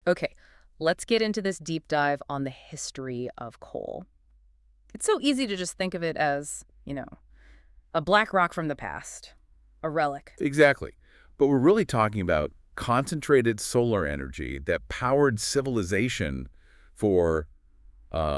Okay, let's get into this deep dive on the history of coal. It's so easy to just think of it as, a black rock from the past, a relic. Exactly. But we're really talking about concentrated solar energy that powered civilization for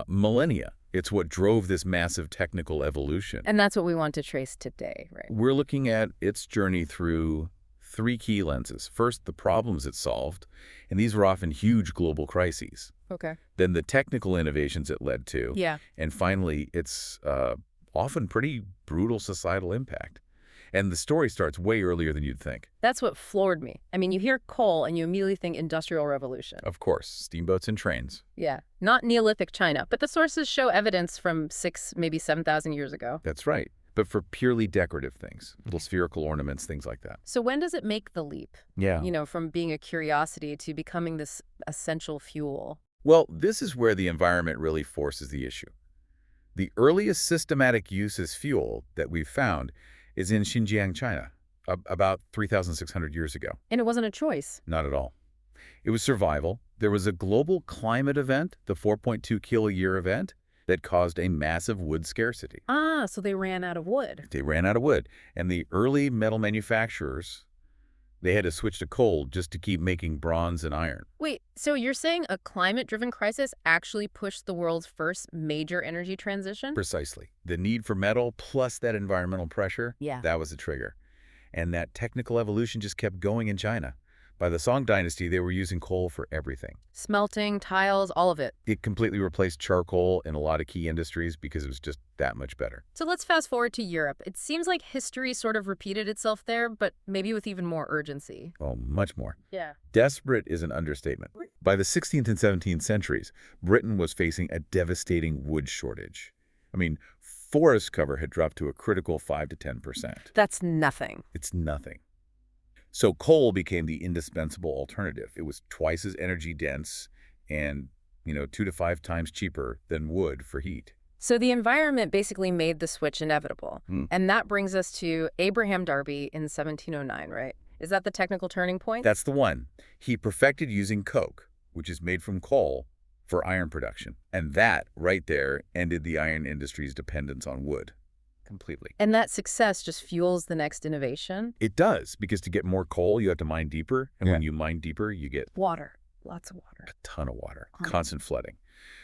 millennia. It's what drove this massive technical evolution. And that's what we want to trace today, right? We're looking at its journey through three key lenses. First, the problems it solved, and these were often huge global crises. Okay. Then the technical innovations it led to. Yeah. And finally, its often pretty brutal societal impact. And the story starts way earlier than you'd think. That's what floored me. I mean, you hear coal and you immediately think Industrial Revolution. Of course, steamboats and trains. Yeah, not Neolithic China, but the sources show evidence from 7,000 years ago. That's right. But for purely decorative things, little spherical ornaments, things like that. So when does it make the leap? Yeah. From being a curiosity to becoming this essential fuel? Well, this is where the environment really forces the issue. The earliest systematic use as fuel that we've found is in Xinjiang, China, about 3,600 years ago. And it wasn't a choice. Not at all. It was survival. There was a global climate event, the 4.2 kilo-year event, that caused a massive wood scarcity. Ah, so they ran out of wood. They ran out of wood. And the early metal manufacturers, they had to switch to coal just to keep making bronze and iron. Wait, so you're saying a climate-driven crisis actually pushed the world's first major energy transition? Precisely. The need for metal plus that environmental pressure, Yeah. that was the trigger. And that technical evolution just kept going in China. By the Song Dynasty, they were using coal for everything. Smelting, tiles, all of it. It completely replaced charcoal in a lot of key industries because it was just that much better. So let's fast forward to Europe. It seems like history sort of repeated itself there, but maybe with even more urgency. Well, much more. Yeah. Desperate is an understatement. By the 16th and 17th centuries, Britain was facing a devastating wood shortage. I mean, forest cover had dropped to a critical 5 to 10%. That's nothing. It's nothing. So coal became the indispensable alternative. It was twice as energy dense and, 2 to 5 times cheaper than wood for heat. So the environment basically made the switch inevitable. And that brings us to Abraham Darby in 1709, right? Is that the technical turning point? That's the one. He perfected using coke, which is made from coal, for iron production. And that, right there, ended the iron industry's dependence on wood. Completely. And that success just fuels the next innovation? It does, because to get more coal, you have to mine deeper. And when you mine deeper, you get Water. Lots of water. a ton of water, constant flooding.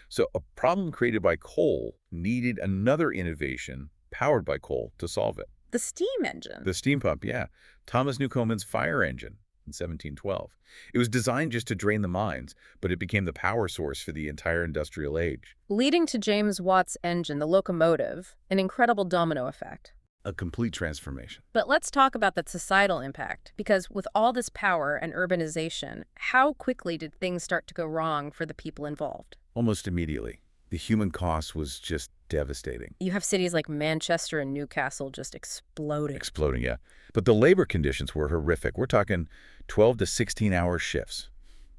So a problem created by coal needed another innovation powered by coal to solve it. The steam engine. The steam pump, yeah. Thomas Newcomen's fire engine in 1712. It was designed just to drain the mines, but it became the power source for the entire industrial age. Leading to James Watt's engine, the locomotive, an incredible domino effect. A complete transformation. But let's talk about that societal impact, because with all this power and urbanization, how quickly did things start to go wrong for the people involved? Almost immediately. The human cost was just devastating. You have cities like Manchester and Newcastle just exploding. Exploding, yeah. But the labor conditions were horrific. We're talking 12 to 16-hour shifts,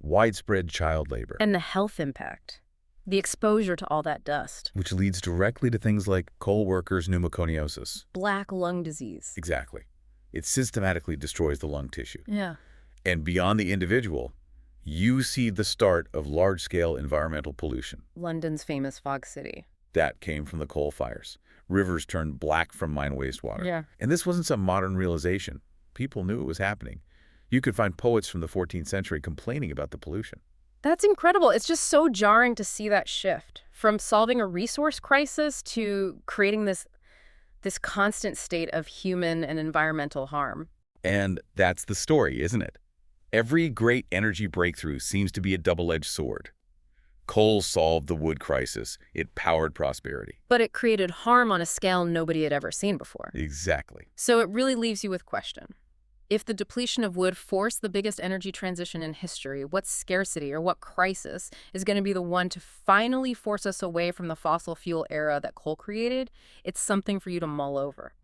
widespread child labor. And the health impact, the exposure to all that dust. Which leads directly to things like coal workers' pneumoconiosis. Black lung disease. Exactly. It systematically destroys the lung tissue. Yeah. And beyond the individual, you see the start of large-scale environmental pollution. London's famous fog city. That came from the coal fires. Rivers turned black from mine wastewater. Yeah. And this wasn't some modern realization. People knew it was happening. You could find poets from the 14th century complaining about the pollution. That's incredible. It's just so jarring to see that shift from solving a resource crisis to creating this constant state of human and environmental harm. And that's the story, isn't it? Every great energy breakthrough seems to be a double-edged sword. Coal solved the wood crisis. It powered prosperity. But it created harm on a scale nobody had ever seen before. Exactly. So it really leaves you with question. If the depletion of wood forced the biggest energy transition in history, what scarcity or what crisis is going to be the one to finally force us away from the fossil fuel era that coal created? It's something for you to mull over.